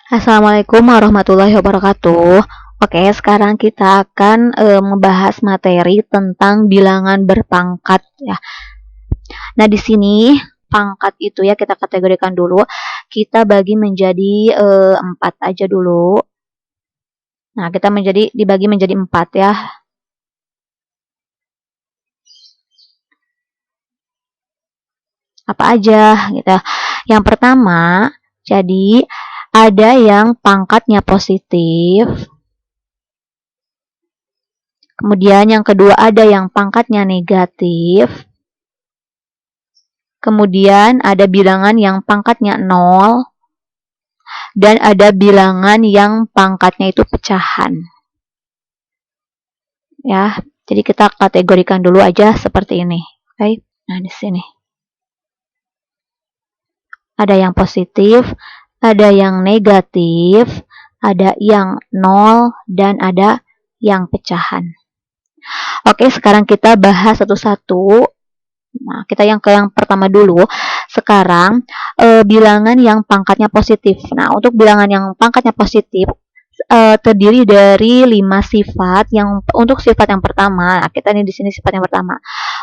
Assalamualaikum warahmatullahi wabarakatuh. Oke, sekarang kita akan membahas materi tentang bilangan berpangkat ya. Nah, di sini pangkat itu ya kita kategorikan dulu. Kita bagi menjadi 4 aja dulu. Nah, kita dibagi menjadi 4 ya. Apa aja gitu. Yang pertama, jadi ada yang pangkatnya positif. Kemudian yang kedua ada yang pangkatnya negatif. Kemudian ada bilangan yang pangkatnya 0. Dan ada bilangan yang pangkatnya itu pecahan. Ya, jadi kita kategorikan dulu aja seperti ini. Oke. Nah, di sini ada yang positif, ada yang negatif, ada yang 0, dan ada yang pecahan. Oke, sekarang kita bahas satu-satu. Nah, kita yang pertama dulu. Sekarang bilangan yang pangkatnya positif. Nah, untuk bilangan yang pangkatnya positif terdiri dari 5 sifat. Untuk sifat yang pertama, nah kita ini di sini sifat yang pertama.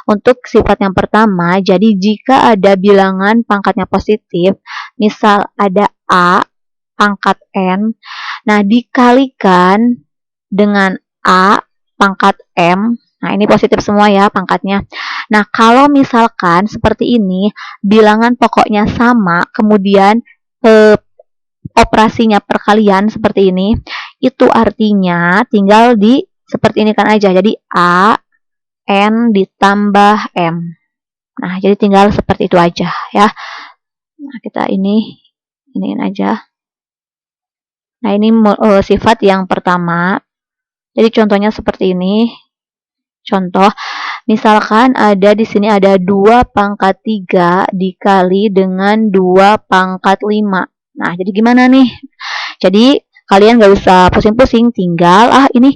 Untuk sifat yang pertama, jadi jika ada bilangan pangkatnya positif, misal ada A pangkat N, nah dikalikan dengan A pangkat M. Nah, ini positif semua ya pangkatnya. Nah, kalau misalkan seperti ini, bilangan pokoknya sama, kemudian operasinya perkalian seperti ini, itu artinya tinggal seperti ini kan aja. Jadi A, N ditambah M. Nah, jadi tinggal seperti itu aja ya. Nah, kita iniin aja. Nah, ini sifat yang pertama. Jadi contohnya seperti ini. Contoh, misalkan di sini ada 2 pangkat 3 dikali dengan 2 pangkat 5. Nah, jadi gimana nih? Jadi kalian gak usah pusing-pusing, tinggal ini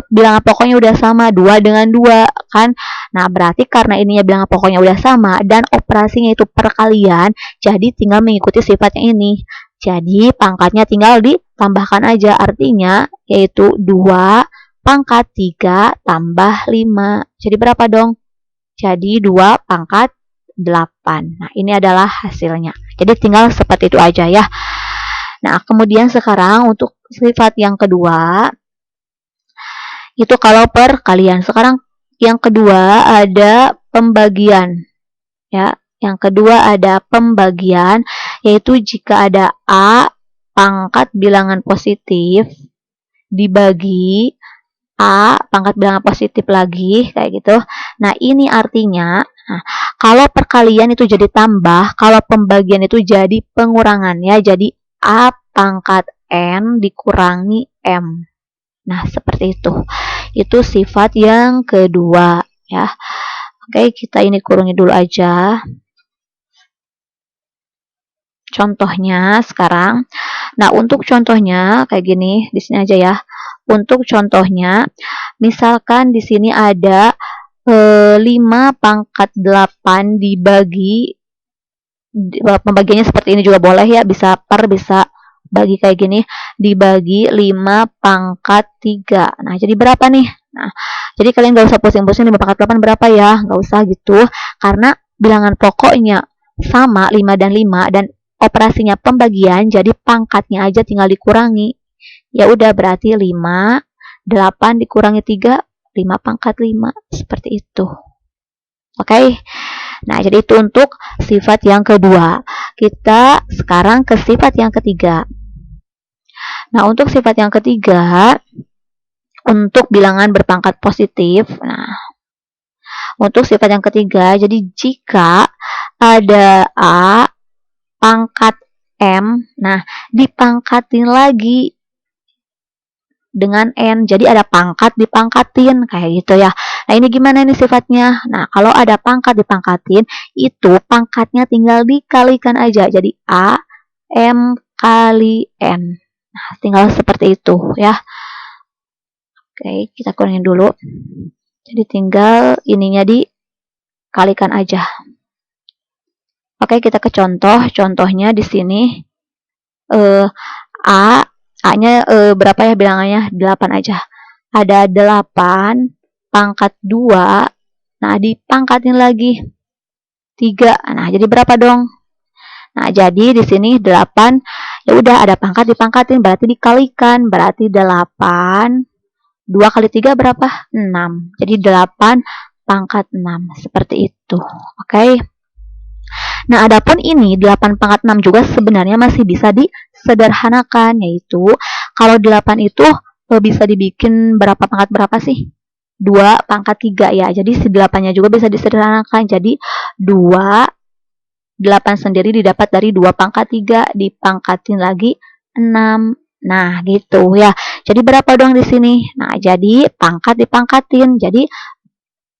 bilangan pokoknya udah sama, 2 dengan 2 kan. Nah, berarti karena ininya bilangan pokoknya udah sama dan operasinya itu perkalian, jadi tinggal mengikuti sifatnya ini. Jadi pangkatnya tinggal ditambahkan aja, artinya yaitu 2 pangkat 3 tambah 5. Jadi berapa dong? Jadi 2 pangkat 8. Nah, ini adalah hasilnya. Jadi tinggal seperti itu aja ya. Nah, kemudian sekarang untuk sifat yang kedua, itu kalau perkalian. Sekarang yang kedua ada pembagian. Ya, yang kedua ada pembagian, yaitu jika ada A pangkat bilangan positif dibagi A pangkat bilangan positif lagi, kayak gitu. Nah, ini artinya, kalau perkalian itu jadi tambah, kalau pembagian itu jadi pengurangan ya. Jadi A pangkat N dikurangi M. Nah, seperti itu. Itu sifat yang kedua ya. Oke, kita ini kurangi dulu aja. Contohnya sekarang. Nah, untuk contohnya kayak gini, di sini aja ya. Untuk contohnya, misalkan di sini ada 5 pangkat 8 dibagi, pembagiannya seperti ini juga boleh ya, bisa bisa bagi kayak gini, dibagi 5 pangkat 3. Nah, jadi berapa nih? Nah, jadi kalian gak usah pusing-pusing 5 pangkat 8 berapa ya, gak usah gitu, karena bilangan pokoknya sama 5 dan 5, dan operasinya pembagian, jadi pangkatnya aja tinggal dikurangi. Ya udah, berarti 5, 8 dikurangi 3, 5 pangkat 5. Seperti itu. Oke. Nah, jadi itu untuk sifat yang kedua. Kita sekarang ke sifat yang ketiga. Nah, untuk sifat yang ketiga, untuk bilangan berpangkat positif. Nah, untuk sifat yang ketiga, jadi jika ada A pangkat M, nah dipangkatin lagi dengan N, jadi ada pangkat dipangkatin kayak gitu ya. Nah, ini gimana nih sifatnya? Nah, kalau ada pangkat dipangkatin, itu pangkatnya tinggal dikalikan aja, jadi A M kali N. Nah, tinggal seperti itu ya. Oke, kita kurangin dulu. Jadi tinggal ininya dikalikan aja. Oke, kita ke contoh. Contohnya di sini A-nya berapa ya bilangannya? 8 aja. Ada 8 pangkat 2. Nah, dipangkatin lagi 3. Nah, jadi berapa dong? Nah, jadi di sini 8, ya udah ada pangkat dipangkatin, berarti dikalikan, berarti 8, 2 kali 3 berapa? 6. Jadi 8 pangkat 6, seperti itu. Oke. Nah, adapun ini 8 pangkat 6 juga sebenarnya masih bisa disederhanakan, yaitu kalau 8 itu bisa dibikin berapa pangkat berapa sih? 2 pangkat 3 ya. Jadi si 8-nya juga bisa disederhanakan. Jadi 2 8 sendiri didapat dari 2 pangkat 3 dipangkatin lagi 6. Nah, gitu ya. Jadi berapa dong di sini? Nah, jadi pangkat dipangkatin. Jadi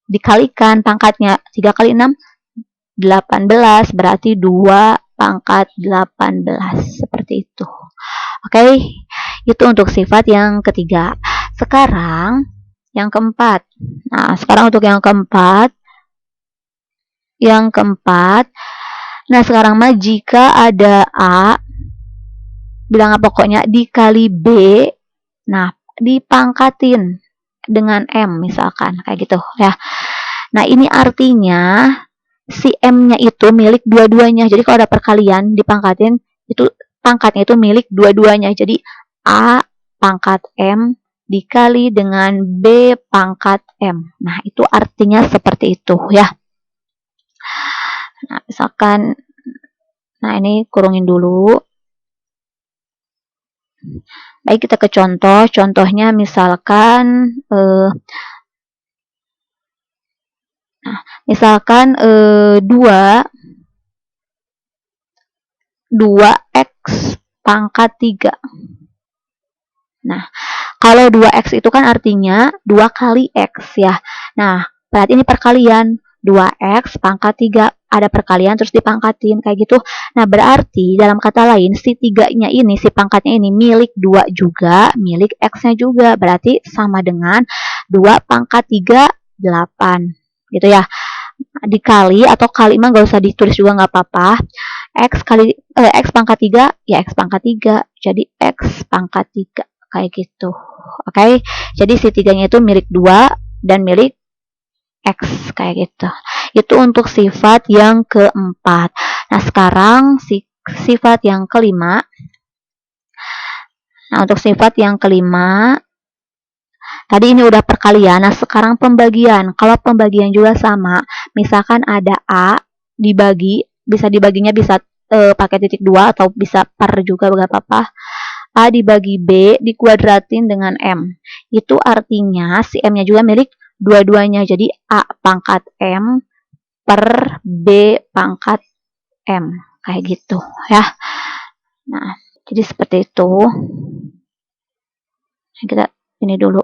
dikalikan pangkatnya 3 kali 6 18, berarti 2 pangkat 18, seperti itu. Oke, itu untuk sifat yang ketiga. Sekarang yang keempat. Nah, sekarang untuk yang keempat. Nah, sekarang mah jika ada A, bilang pokoknya dikali B, nah, dipangkatin dengan M misalkan, kayak gitu ya. Nah, ini artinya si M-nya itu milik dua-duanya. Jadi kalau ada perkalian dipangkatin, itu pangkatnya itu milik dua-duanya. Jadi A pangkat M dikali dengan B pangkat M. Nah, itu artinya seperti itu ya. Nah, misalkan, nah ini kurungin dulu. Baik, kita ke contoh. Contohnya misalkan, misalkan 2x pangkat 3. Nah, kalau 2x itu kan artinya 2 kali x ya. Nah, berarti ini perkalian. 2x pangkat 3. Ada perkalian terus dipangkatin kayak gitu. Nah, berarti dalam kata lain si 3-nya ini, si pangkatnya ini milik 2 juga, milik x-nya juga. Berarti sama dengan 2 pangkat 3, 8. Gitu ya. Dikali atau kali mah gak usah ditulis juga nggak apa-apa. X pangkat 3, ya X pangkat 3. Jadi X pangkat 3. Kayak gitu. Oke. Jadi si 3-nya itu milik 2 dan milik X, kayak gitu. Itu untuk sifat yang keempat. Nah, sekarang sifat yang kelima. Nah, untuk sifat yang kelima, tadi ini udah perkalian. Nah, sekarang pembagian. Kalau pembagian juga sama. Misalkan ada A dibagi, bisa dibaginya bisa pakai titik 2 atau bisa per juga, gak apa-apa. A dibagi B dikuadratin dengan M. Itu artinya si M-nya juga milik dua-duanya. Jadi A pangkat M per B pangkat M. Kayak gitu ya. Nah, jadi seperti itu. Kita ini dulu.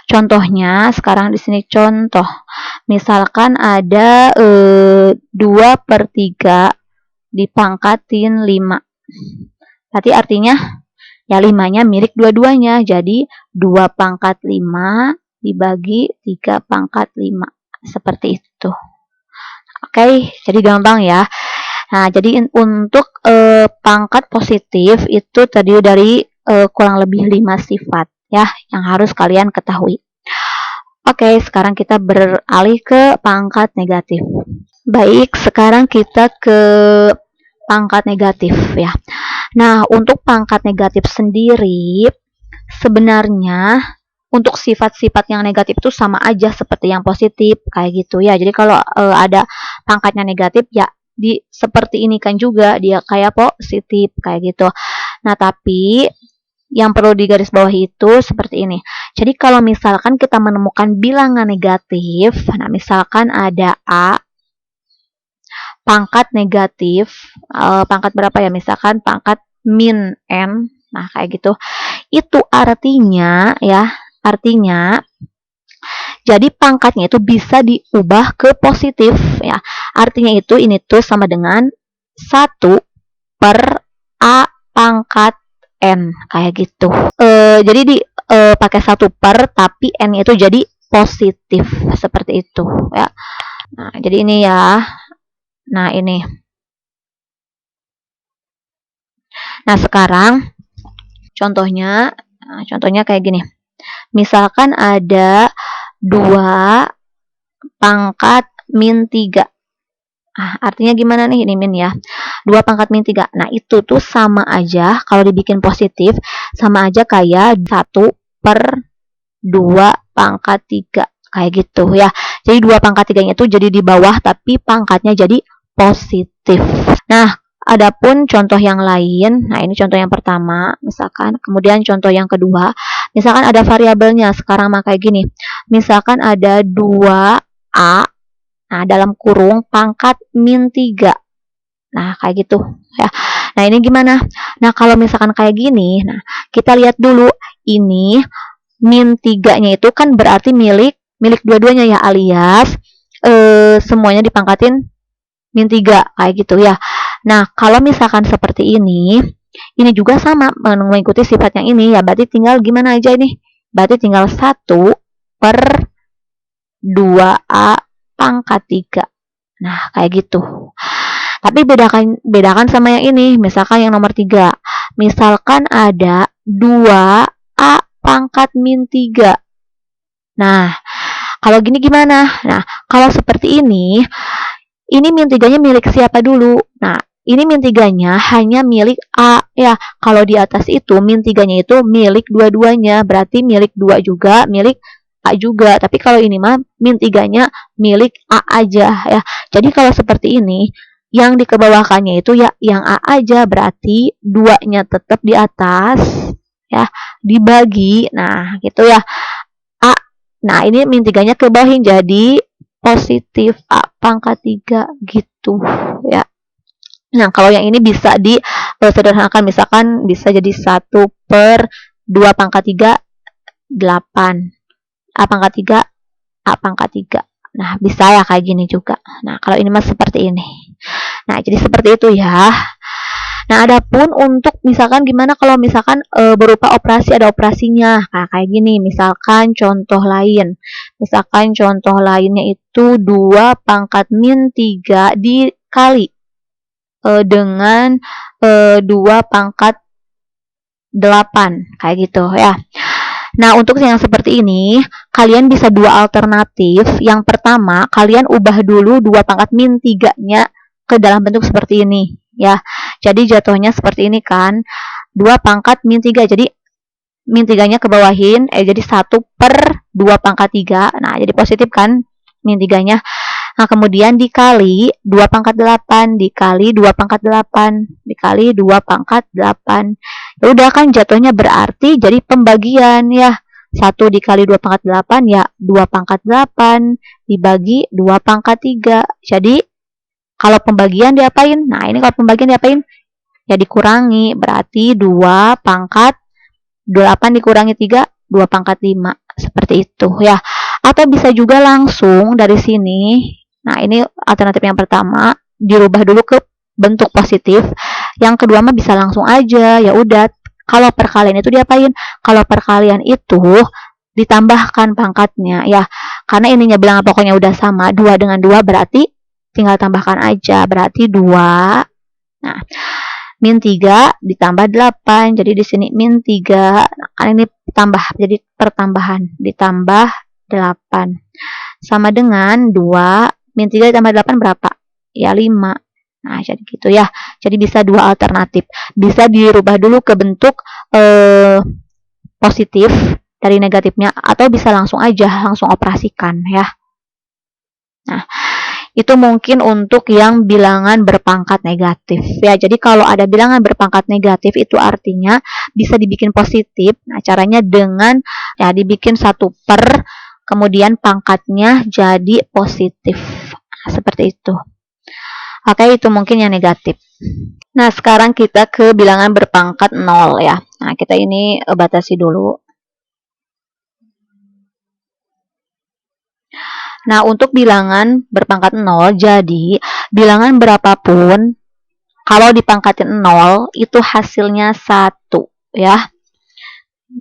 Contohnya, sekarang di sini contoh. Misalkan ada 2/3 dipangkatin 5. Berarti artinya ya 5-nya milik dua-duanya. Jadi 2 pangkat 5 dibagi 3 pangkat 5. Seperti itu. Oke, jadi gampang ya. Nah, jadi untuk pangkat positif itu tadi dari kurang lebih 5 sifat ya yang harus kalian ketahui. Oke, sekarang kita beralih ke pangkat negatif. Baik, sekarang kita ke pangkat negatif ya. Nah, untuk pangkat negatif sendiri sebenarnya untuk sifat-sifat yang negatif itu sama aja seperti yang positif kayak gitu ya. Jadi kalau ada pangkatnya negatif ya seperti ini kan juga dia kayak positif kayak gitu. Nah, tapi yang perlu digarisbawahi itu seperti ini. Jadi kalau misalkan kita menemukan bilangan negatif, nah misalkan ada A pangkat negatif, pangkat berapa ya? Misalkan pangkat min N, nah kayak gitu. Itu artinya ya, jadi pangkatnya itu bisa diubah ke positif ya. Artinya itu ini tuh sama dengan 1 per A pangkat N kayak gitu. Jadi pakai 1 per tapi N itu jadi positif seperti itu ya. Nah, jadi ini ya. Nah, ini. Nah, sekarang contohnya kayak gini. Misalkan ada 2 pangkat min 3. Artinya gimana nih ini min ya? 2 pangkat min 3. Nah, itu tuh sama aja kalau dibikin positif, sama aja kayak 1/2 pangkat 3. Kayak gitu ya. Jadi 2 pangkat 3-nya itu jadi di bawah, tapi pangkatnya jadi positif. Nah, adapun contoh yang lain, nah ini contoh yang pertama, misalkan, kemudian contoh yang kedua, misalkan ada variabelnya, sekarang mah kayak gini, misalkan ada 2A, nah dalam kurung pangkat min 3, nah kayak gitu ya. Nah ini gimana? Nah kalau misalkan kayak gini, nah kita lihat dulu, ini min 3-nya itu kan berarti milik dua-duanya ya, alias semuanya dipangkatin min 3 kayak gitu ya. Nah, kalau misalkan seperti ini juga sama mengikuti sifat yang ini ya, berarti tinggal gimana aja ini? Berarti tinggal 1/2A pangkat 3. Nah, kayak gitu. Tapi bedakan sama yang ini, misalkan yang nomor 3. Misalkan ada 2A pangkat min 3. Nah, kalau gini gimana? Nah, kalau seperti ini min 3-nya milik siapa dulu? Nah, ini min 3-nya hanya milik A ya. Kalau di atas itu min 3-nya itu milik dua-duanya, berarti milik 2 juga, milik A juga. Tapi kalau ini mah min 3-nya milik A aja ya. Jadi kalau seperti ini, yang dikebawahkannya itu ya yang A aja, berarti 2-nya tetap di atas ya, dibagi. Nah, gitu ya. A. Nah, ini min 3-nya kebawahin jadi positif A pangkat 3 gitu ya. Nah, kalau yang ini bisa disederhanakan, misalkan bisa jadi 1/2 pangkat 3, 8. A pangkat 3, A pangkat 3. Nah, bisa ya kayak gini juga. Nah, kalau ini mah seperti ini. Nah, jadi seperti itu ya. Nah, adapun untuk misalkan gimana kalau misalkan berupa operasi, ada operasinya. Nah, kayak gini, misalkan contoh lain. Misalkan contoh lainnya itu 2 pangkat min 3 dikali dengan 2 pangkat 8. Kayak gitu ya. Nah, untuk yang seperti ini, kalian bisa 2 alternatif. Yang pertama, kalian ubah dulu 2 pangkat min 3-nya ke dalam bentuk seperti ini ya. Jadi jatuhnya seperti ini kan, 2 pangkat min 3. Jadi min 3-nya kebawahin, jadi 1/2 pangkat 3. Nah, jadi positif kan min 3-nya. Nah, kemudian dikali 2 pangkat 8, dikali 2 pangkat 8, dikali 2 pangkat 8. Ya udah kan jatuhnya berarti jadi pembagian ya. 1 dikali 2 pangkat 8 ya 2 pangkat 8 dibagi 2 pangkat 3. Jadi kalau pembagian diapain? Nah, ini kalau pembagian diapain? Ya dikurangi, berarti 2 pangkat 8 dikurangi 3, 2 pangkat 5. Seperti itu ya. Atau bisa juga langsung dari sini. Nah, ini alternatif yang pertama, dirubah dulu ke bentuk positif. Yang kedua mah bisa langsung aja. Ya udah, kalau perkalian itu diapain? Kalau perkalian itu ditambahkan pangkatnya ya. Karena ininya bilangan pokoknya udah sama, 2 dengan 2 berarti tinggal tambahkan aja, berarti 2. Nah, min 3 ditambah 8. Jadi di sini min 3. Nah, kan ini tambah, jadi pertambahan ditambah 8. Sama dengan 2 min 3 ditambah 8 berapa? Ya 5. Nah, jadi gitu ya. Jadi bisa 2 alternatif. Bisa dirubah dulu ke bentuk positif dari negatifnya, atau bisa langsung aja, langsung operasikan ya. Nah, itu mungkin untuk yang bilangan berpangkat negatif ya. Jadi kalau ada bilangan berpangkat negatif itu artinya bisa dibikin positif. Nah, caranya dengan ya dibikin 1/, kemudian pangkatnya jadi positif. Nah, seperti itu. Oke, itu mungkin yang negatif. Nah, sekarang kita ke bilangan berpangkat 0 ya. Nah, kita ini batasi dulu. Nah, untuk bilangan berpangkat 0, jadi bilangan berapapun kalau dipangkatin 0 itu hasilnya 1 ya.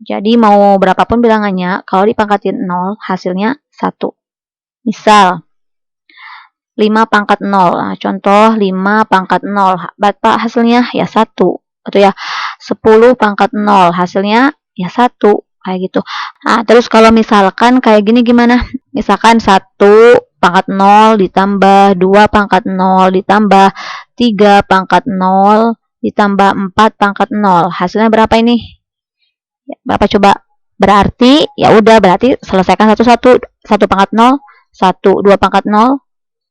Jadi mau berapapun bilangannya, kalau dipangkatin 0 hasilnya 1. Misal 5 pangkat 0. Nah, contoh 5 pangkat 0. Berapa hasilnya? Ya 1. Atau ya. 10 pangkat 0, hasilnya ya 1, kayak gitu. Nah, terus kalau misalkan kayak gini gimana? Misalkan 1 pangkat 0 ditambah 2 pangkat 0 ditambah 3 pangkat 0 ditambah 4 pangkat 0. Hasilnya berapa ini? Berapa coba? Berarti ya udah, berarti selesaikan satu-satu. 1 pangkat 0, 1, 2 pangkat 0,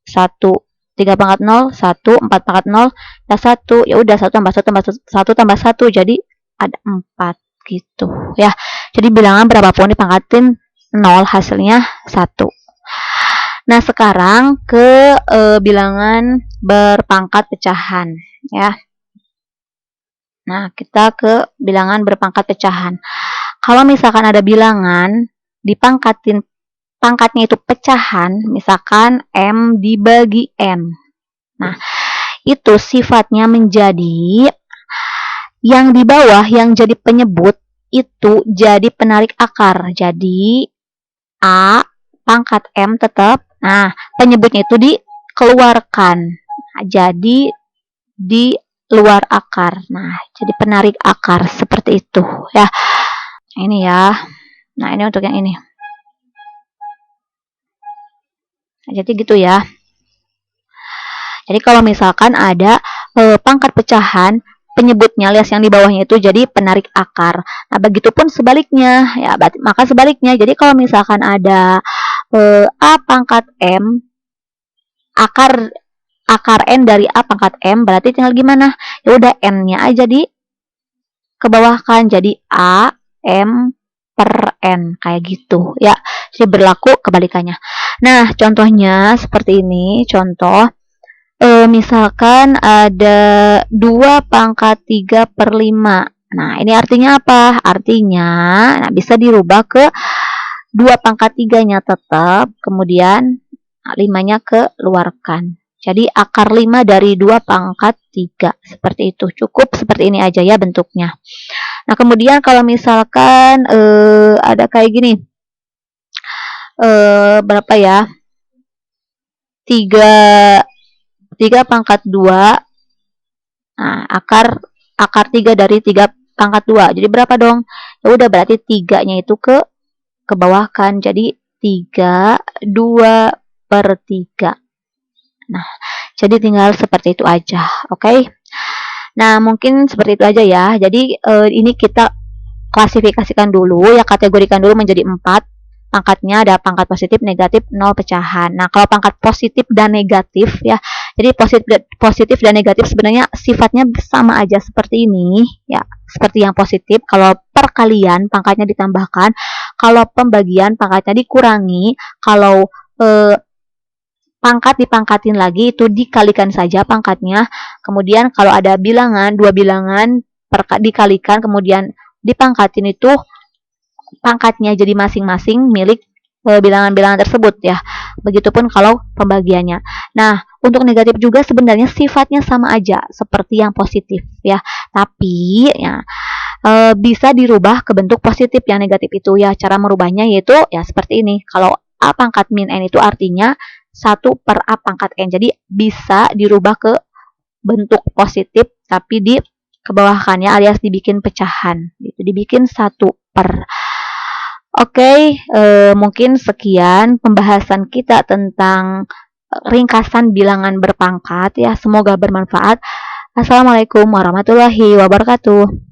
1, 3 pangkat 0, 1, 4 pangkat 0, ya 1. Ya udah, 1 tambah 1 tambah 1 tambah 1, jadi ada 4 gitu ya. Jadi bilangan berapapun dipangkatin 0, hasilnya 1. Nah, sekarang ke bilangan berpangkat pecahan ya. Nah, kita ke bilangan berpangkat pecahan. Kalau misalkan ada bilangan dipangkatin, pangkatnya itu pecahan, misalkan M dibagi N. Nah, itu sifatnya menjadi yang di bawah yang jadi penyebut itu jadi penarik akar. Jadi A pangkat M tetap. Nah, penyebutnya itu dikeluarkan. Nah, jadi di luar akar. Nah, jadi penarik akar seperti itu ya. Ini ya. Nah, ini untuk yang ini. Nah, jadi gitu ya. Jadi kalau misalkan ada pangkat pecahan, penyebutnya alias yang di bawahnya itu jadi penarik akar. Nah, begitupun sebaliknya ya, maka sebaliknya. Jadi kalau misalkan ada A pangkat M, akar N dari A pangkat M, berarti tinggal gimana? Ya udah, N-nya aja di kebawahkan, jadi A M per N, kayak gitu ya. Jadi berlaku kebalikannya. Nah, contohnya seperti ini. Contoh, misalkan ada 2 pangkat 3 per 5. Nah, ini artinya apa? Artinya, nah, bisa dirubah ke 2 pangkat 3-nya tetap, kemudian 5-nya keluarkan. Jadi akar 5 dari 2 pangkat 3. Seperti itu. Cukup seperti ini aja ya bentuknya. Nah, kemudian kalau misalkan ada kayak gini. Berapa ya? 3 pangkat 2. Nah, akar 3 dari 3 pangkat 2. Jadi berapa dong? Ya udah, berarti 3-nya itu ke bawah kan. Jadi 3, 2 per 3. Nah, jadi tinggal seperti itu aja. Oke? Nah, mungkin seperti itu aja ya. Jadi ini kita klasifikasikan dulu ya, kategorikan dulu menjadi 4. Pangkatnya ada pangkat positif, negatif, 0, pecahan. Nah, kalau pangkat positif dan negatif ya, jadi positif dan negatif sebenarnya sifatnya sama aja seperti ini ya. Seperti yang positif, kalau perkalian pangkatnya ditambahkan, kalau pembagian pangkatnya dikurangi, kalau pangkat dipangkatin lagi itu dikalikan saja pangkatnya. Kemudian kalau ada bilangan, 2 bilangan dikalikan kemudian dipangkatin, itu pangkatnya jadi masing-masing milik bilangan-bilangan tersebut ya. Begitupun kalau pembagiannya. Nah, untuk negatif juga sebenarnya sifatnya sama aja seperti yang positif ya. Tapi ya bisa dirubah ke bentuk positif yang negatif itu ya. Cara merubahnya yaitu ya seperti ini. Kalau A pangkat min N itu artinya 1 per A pangkat N. Jadi bisa dirubah ke bentuk positif tapi di kebawahkannya alias dibikin pecahan. Gitu. Dibikin 1 per. Oke, mungkin sekian pembahasan kita tentang ringkasan bilangan berpangkat ya. Semoga bermanfaat. Assalamualaikum warahmatullahi wabarakatuh.